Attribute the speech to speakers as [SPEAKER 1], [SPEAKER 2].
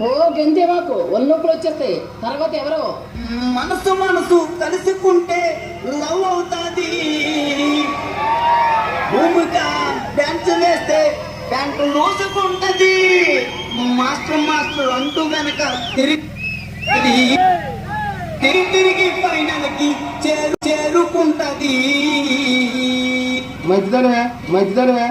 [SPEAKER 1] ఓ గంతే మాకు ఒళ్ళొప్పులు వచ్చేస్తాయి. తర్వాత ఎవరో
[SPEAKER 2] మనసు మనసు కలుసుకుంటే లవ్ అవుతాది. భూమిగా డాన్స్ వేస్తే ప్యాంటు లోసుకుంటది. మాస్టర్ మాస్టర్ అంటూ వెనక తిరిగి తిరిగి ఫైనల్ కి చేరుకుంటది.
[SPEAKER 3] మంచిదనవే